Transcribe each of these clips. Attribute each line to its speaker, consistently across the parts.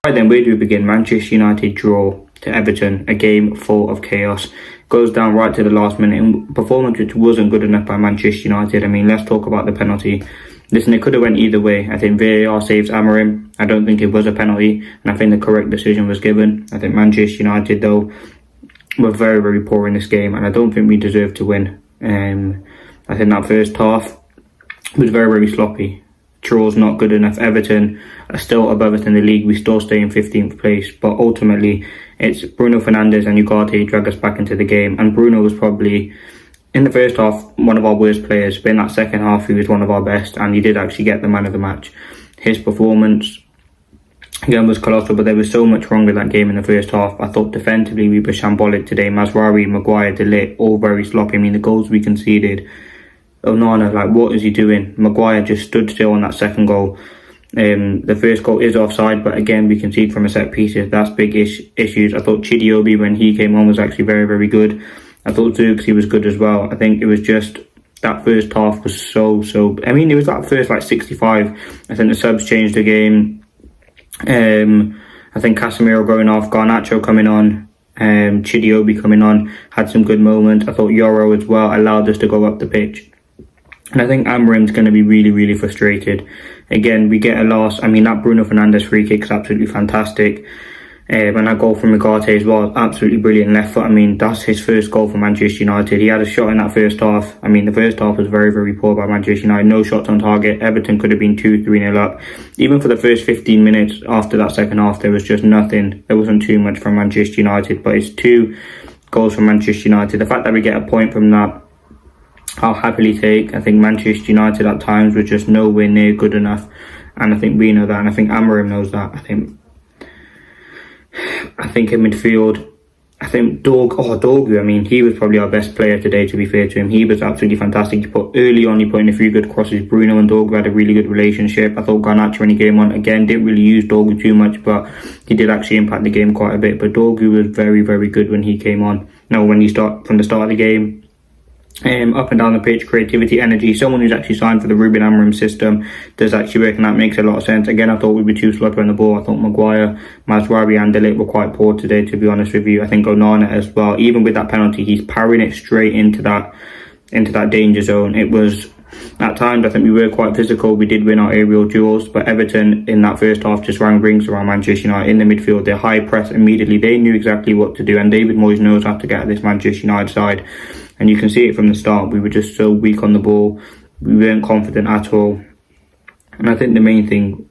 Speaker 1: Right then, where do we begin? Manchester United draw to Everton, a game full of chaos. Goes down right to the last minute, and performance which wasn't good enough by Manchester United. I mean, let's talk about the penalty. Listen, it could have went either way. I think VAR saves Amorim. I don't think it was a penalty, and I think the correct decision was given. I think Manchester United, though, were very, very poor in this game, and I don't think we deserved to win. I think that first half was very, very sloppy. Draw's not good enough. Everton are still above us in the league. We still stay in 15th place, but ultimately it's Bruno Fernandes and Ugarte drag us back into the game. And Bruno was probably, in the first half, one of our worst players, but in that second half he was one of our best, and he did actually get the man of the match. His performance again was colossal, but there was so much wrong with that game in the first half. I thought defensively we were shambolic today. Mazraoui, Maguire, De Ligt, all very sloppy. I mean, the goals we conceded, Onana, like, what is he doing? Maguire just stood still on that second goal. The first goal is offside, but again, we concede from a set pieces. That's big issues. I thought Chidiobi, when he came on, was actually very, very good. I thought Zirkzee was good as well. I think it was just that first half was so. I mean, it was that first 65. I think the subs changed the game. I think Casemiro going off, Garnacho coming on, Chidiobi coming on, had some good moments. I thought Yoro as well allowed us to go up the pitch. And I think Amorim's going to be really, really frustrated. Again, we get a loss. I mean, that Bruno Fernandes free kick is absolutely fantastic. And that goal from Ugarte as well, absolutely brilliant left foot. I mean, that's his first goal for Manchester United. He had a shot in that first half. I mean, the first half was very, very poor by Manchester United. No shots on target. Everton could have been 2-3-0 up. Even for the first 15 minutes after that second half, there was just nothing. There wasn't too much from Manchester United. But it's 2 goals from Manchester United. The fact that we get a point from that, I'll happily take. I think Manchester United at times were just nowhere near good enough, and I think we know that, and I think Amorim knows that. I think in midfield, I think Dorgu, I mean, he was probably our best player today, to be fair to him. He was absolutely fantastic. He put in a few good crosses. Bruno and Dorgu had a really good relationship. I thought Garnacho, when he came on, again, didn't really use Dorgu too much, but he did actually impact the game quite a bit. But Dorgu was very, very good when he came on. From the start of the game, up and down the pitch, creativity, energy. Someone who's actually signed for the Ruben Amorim system does actually work, and that makes a lot of sense. Again, I thought we were too sloppy on the ball. I thought Maguire, Mazraoui and De Ligt were quite poor today, to be honest with you. I think Onana as well, even with that penalty, he's parrying it straight into that danger zone. It was, at times, I think we were quite physical. We did win our aerial duels, but Everton in that first half just ran rings around Manchester United in the midfield. They high press immediately. They knew exactly what to do, and David Moyes knows how to get at this Manchester United side. And you can see it from the start. We were just so weak on the ball. We weren't confident at all. And I think the main thing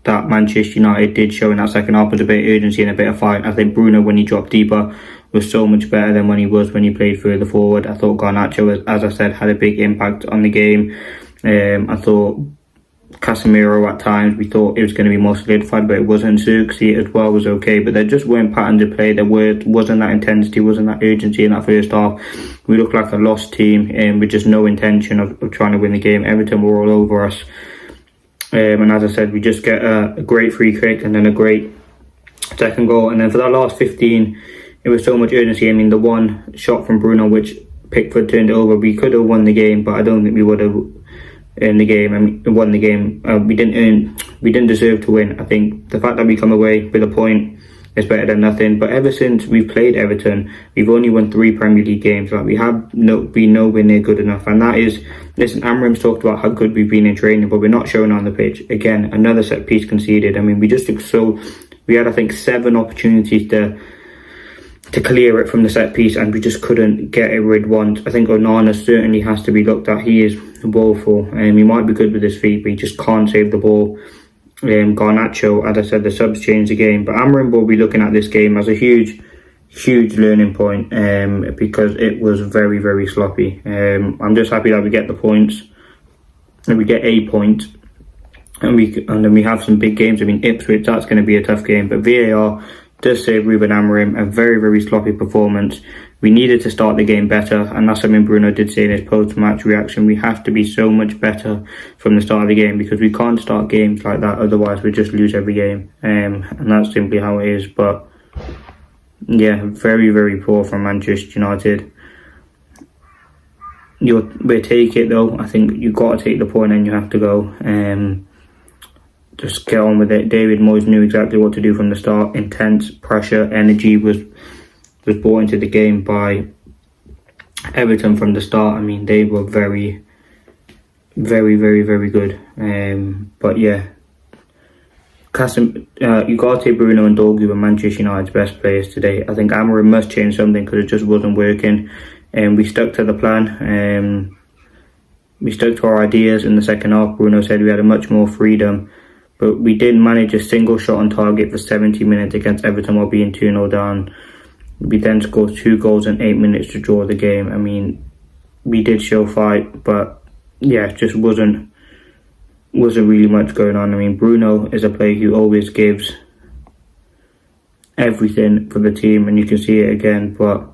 Speaker 1: that Manchester United did show in that second half was a bit of urgency and a bit of fight. I think Bruno, when he dropped deeper, was so much better than when he played further forward. I thought Garnacho, as I said, had a big impact on the game. I thought Casemiro at times, we thought it was going to be more solidified, but it wasn't. Zirkzee as well was okay, but there just weren't patterns of play. There wasn't that intensity, wasn't that urgency in that first half. We looked like a lost team, with just no intention of trying to win the game. Everton were all over us, and as I said, we just get a great free kick and then a great second goal, and then for that last 15, it was so much urgency. I mean, the one shot from Bruno, which Pickford turned it over, we could have won the game, but I don't think we would have in the game. I mean, won the game. We didn't deserve to win. I think the fact that we come away with a point is better than nothing. But ever since we've played Everton, we've only won 3 Premier League games. Like, we have been nowhere near good enough, and that is, listen, Amorim's talked about how good we've been in training, but we're not showing on the pitch. Again, another set piece conceded. I mean, we just looked so. We had, I think, 7 opportunities to clear it from the set piece, and we just couldn't get it rid once. I think Onana certainly has to be looked at. He is woeful, and he might be good with his feet, but he just can't save the ball. Garnacho, as I said, the subs changed the game, but Amorim will be looking at this game as a huge learning point, because it was very, very sloppy. I'm just happy that we get the points, and we get a point, and then we have some big games. I mean, Ipswich, that's going to be a tough game, but VAR does save Ruben Amorim. A very, very sloppy performance. We needed to start the game better, and that's something Bruno did say in his post-match reaction. We have to be so much better from the start of the game, because we can't start games like that, otherwise we just lose every game, and that's simply how it is. But yeah, very, very poor from Manchester United. We'll take it though. I think you've got to take the point and you have to go. just get on with it. David Moyes knew exactly what to do from the start. Intense pressure, energy was brought into the game by Everton from the start. I mean, they were very, very, very, very good. But yeah, Ugarte, Bruno and Dorgu were Manchester United's best players today. I think Amorim must change something because it just wasn't working. We stuck to the plan. We stuck to our ideas in the second half. Bruno said we had a much more freedom, but we didn't manage a single shot on target for 70 minutes against Everton while being 2-0 down. We then scored 2 goals in 8 minutes to draw the game. I mean, we did show fight, but yeah, it just wasn't really much going on. I mean, Bruno is a player who always gives everything for the team, and you can see it again. But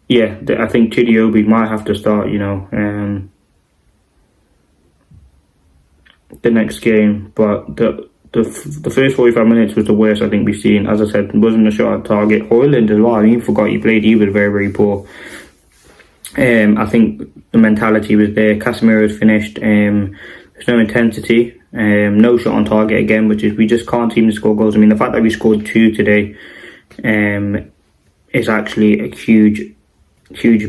Speaker 1: yeah, I think Chidiobi might have to start, the next game. But the first 45 minutes was the worst I think we've seen. As I said, it wasn't a shot at target. Hoyland as well, I even forgot he played. He was very, very poor. I think the mentality was there. Casemiro was finished. There's no intensity. No shot on target again, which is we just can't seem to score goals. I mean, the fact that we scored 2 today is actually a huge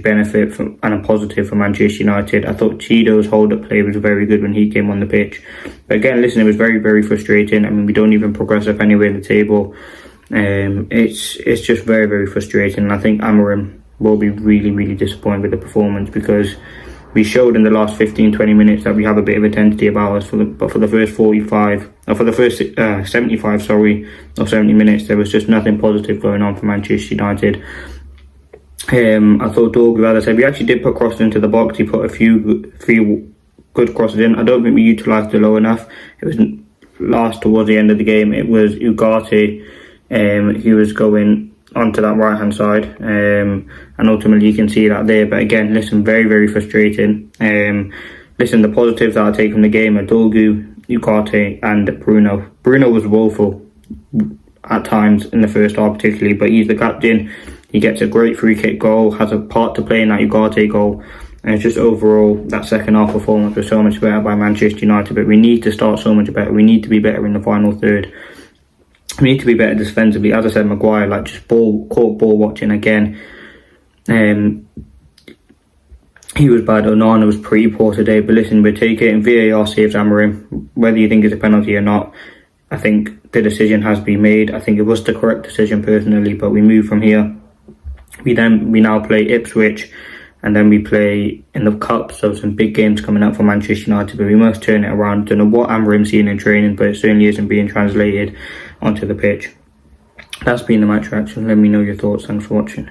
Speaker 1: benefit and a positive for Manchester United. I thought Chido's hold-up play was very good when he came on the pitch. But again, listen, it was very, very frustrating. I mean, we don't even progress up anywhere in the table. It's just very, very frustrating. And I think Amorim will be really, really disappointed with the performance because we showed in the last 15-20 minutes that we have a bit of intensity about us. But for the first 70 minutes, there was just nothing positive going on for Manchester United. I thought Dorgu, as I said, we actually did put crosses into the box. He put a few good crosses in. I don't think we utilised it low enough. It was towards the end of the game. It was Ugarte who was going onto that right hand side, and ultimately you can see that there. But again, listen, very, very frustrating. Listen, the positives that I take from the game are Dorgu, Ugarte and Bruno. Bruno was woeful at times in the first half particularly, but he's the captain. He gets a great free kick goal, has a part to play in that Ugarte goal, and it's just overall that second half performance was so much better by Manchester United. But we need to start so much better. We need to be better in the final third. We need to be better defensively. As I said, Maguire, just caught ball watching again. He was bad. Onana was pretty poor today. But listen, we take it, and VAR saves Amorim. Whether you think it's a penalty or not, I think the decision has been made. I think it was the correct decision personally. But we move from here. We now play Ipswich, and then we play in the Cup. So some big games coming up for Manchester United. But we must turn it around. Don't know what Amorim's seeing in training, but it certainly isn't being translated onto the pitch. That's been the match reaction. Let me know your thoughts. Thanks for watching.